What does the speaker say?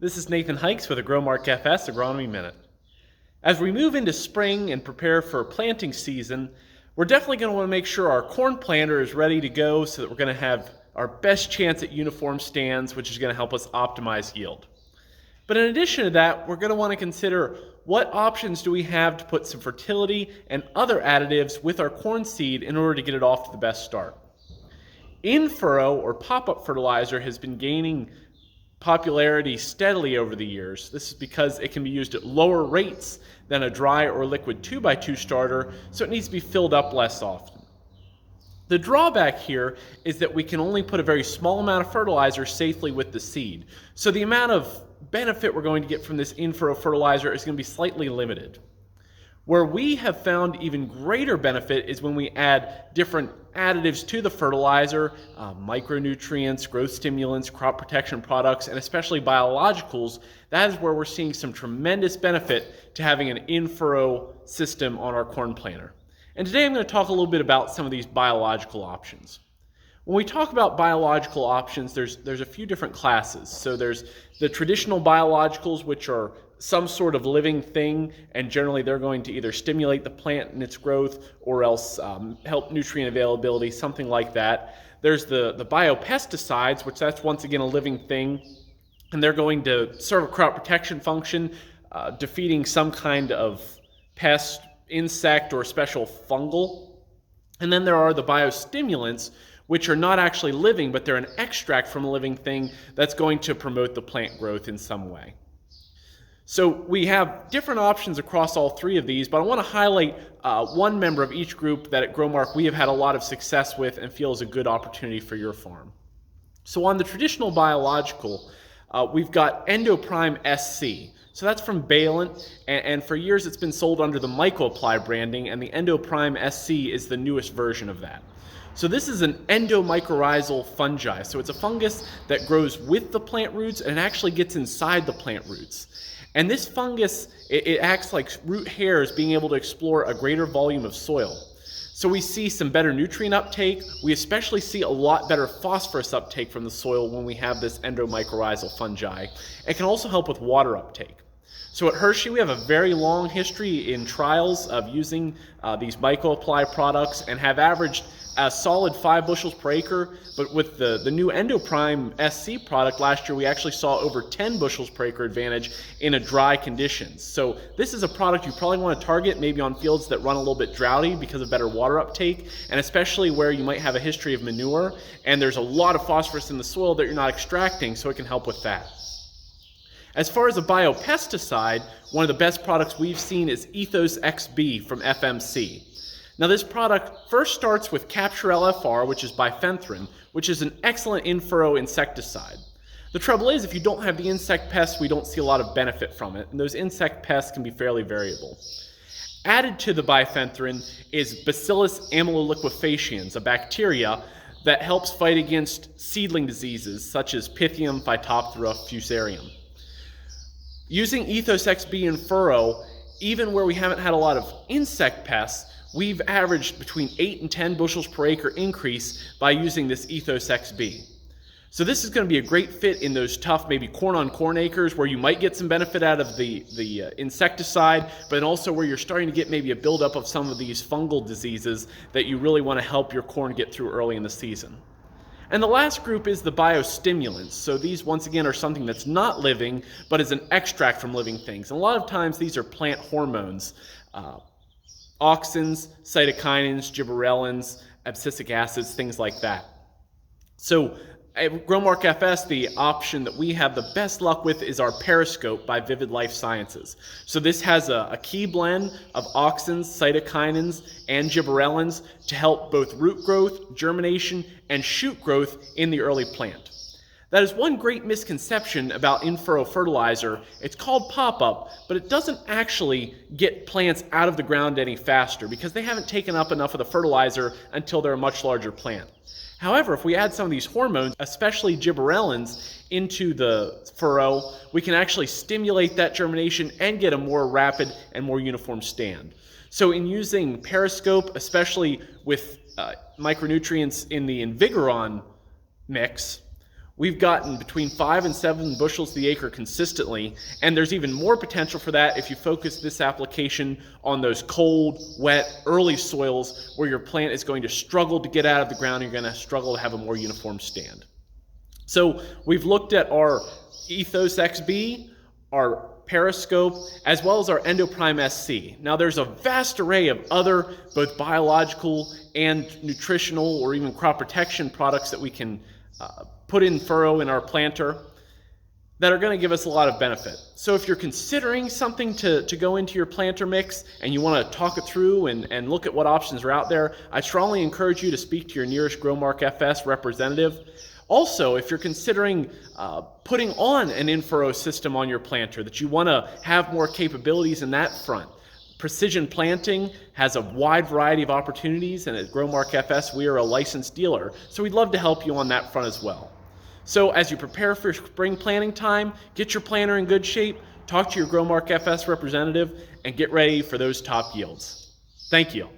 This is Nathan Hikes with a GROWMARK FS Agronomy Minute. As we move into spring and prepare for planting season, we're definitely going to want to make sure our corn planter is ready to go so that we're going to have our best chance at uniform stands, which is going to help us optimize yield. But in addition to that, we're going to want to consider what options do we have to put some fertility and other additives with our corn seed in order to get it off to the best start. In-furrow or pop-up fertilizer has been gaining popularity steadily over the years. This is because it can be used at lower rates than a dry or liquid 2x2 starter, so it needs to be filled up less often. The drawback here is that we can only put a very small amount of fertilizer safely with the seed. So the amount of benefit we're going to get from this in-furrow fertilizer is going to be slightly limited. Where we have found even greater benefit is when we add different additives to the fertilizer, micronutrients, growth stimulants, crop protection products, and especially biologicals. That is where we're seeing some tremendous benefit to having an in-furrow system on our corn planter. And today I'm going to talk a little bit about some of these biological options. When we talk about biological options, there's a few different classes. So there's the traditional biologicals, which are some sort of living thing, and generally they're going to either stimulate the plant in its growth or else help nutrient availability, something like that. There's the biopesticides, which that's once again a living thing, and they're going to serve a crop protection function, defeating some kind of pest, insect, or special fungal. And then there are the biostimulants, which are not actually living, but they're an extract from a living thing that's going to promote the plant growth in some way. So we have different options across all three of these, but I want to highlight one member of each group that at GROWMARK we have had a lot of success with and feel is a good opportunity for your farm. So on the traditional biological, we've got Endoprime SC. So that's from Balint, and for years it's been sold under the MycoApply branding, and the Endoprime SC is the newest version of that. So this is an endomycorrhizal fungi. So it's a fungus that grows with the plant roots and it actually gets inside the plant roots. And this fungus, it acts like root hairs being able to explore a greater volume of soil. So we see some better nutrient uptake. We especially see a lot better phosphorus uptake from the soil when we have this endomycorrhizal fungi. It can also help with water uptake. So at Hershey, we have a very long history in trials of using these MycoApply products and have averaged a solid 5 bushels per acre, but with the new Endoprime SC product last year, we actually saw over 10 bushels per acre advantage in a dry conditions. So this is a product you probably want to target maybe on fields that run a little bit droughty because of better water uptake, and especially where you might have a history of manure, and there's a lot of phosphorus in the soil that you're not extracting, so it can help with that. As far as a biopesticide, one of the best products we've seen is Ethos XB from FMC. Now this product first starts with Capture LFR, which is bifenthrin, which is an excellent in-furrow insecticide. The trouble is, if you don't have the insect pests, we don't see a lot of benefit from it, and those insect pests can be fairly variable. Added to the bifenthrin is Bacillus amyloliquefaciens, a bacteria that helps fight against seedling diseases such as Pythium, Phytophthora, Fusarium. Using Ethos XB in furrow, even where we haven't had a lot of insect pests, we've averaged between 8 and 10 bushels per acre increase by using this Ethos XB. So this is going to be a great fit in those tough, maybe corn-on-corn acres where you might get some benefit out of the insecticide, but also where you're starting to get maybe a buildup of some of these fungal diseases that you really want to help your corn get through early in the season. And the last group is the biostimulants. So these, once again, are something that's not living, but is an extract from living things. And a lot of times these are plant hormones. Auxins, cytokinins, gibberellins, abscisic acids, things like that. So at GROWMARK FS, the option that we have the best luck with is our Periscope by Vivid Life Sciences. So this has a key blend of auxins, cytokinins, and gibberellins to help both root growth, germination, and shoot growth in the early plant. That is one great misconception about in-furrow fertilizer. It's called pop-up, but it doesn't actually get plants out of the ground any faster because they haven't taken up enough of the fertilizer until they're a much larger plant. However, if we add some of these hormones, especially gibberellins, into the furrow, we can actually stimulate that germination and get a more rapid and more uniform stand. So in using Periscope, especially with micronutrients in the Invigoron mix, we've gotten between 5 and 7 bushels to the acre consistently, and there's even more potential for that if you focus this application on those cold, wet, early soils where your plant is going to struggle to get out of the ground and you're going to struggle to have a more uniform stand. So we've looked at our Ethos XB, our Periscope, as well as our Endoprime SC. Now there's a vast array of other both biological and nutritional or even crop protection products that we can put in furrow in our planter that are going to give us a lot of benefit. So if you're considering something to go into your planter mix and you want to talk it through and look at what options are out there, I strongly encourage you to speak to your nearest GROWMARK FS representative. Also, if you're considering putting on an in-furrow system on your planter, that you want to have more capabilities in that front, precision planting has a wide variety of opportunities, and at GROWMARK FS, we are a licensed dealer, so we'd love to help you on that front as well. So as you prepare for spring planting time, get your planter in good shape, talk to your GROWMARK FS representative, and get ready for those top yields. Thank you.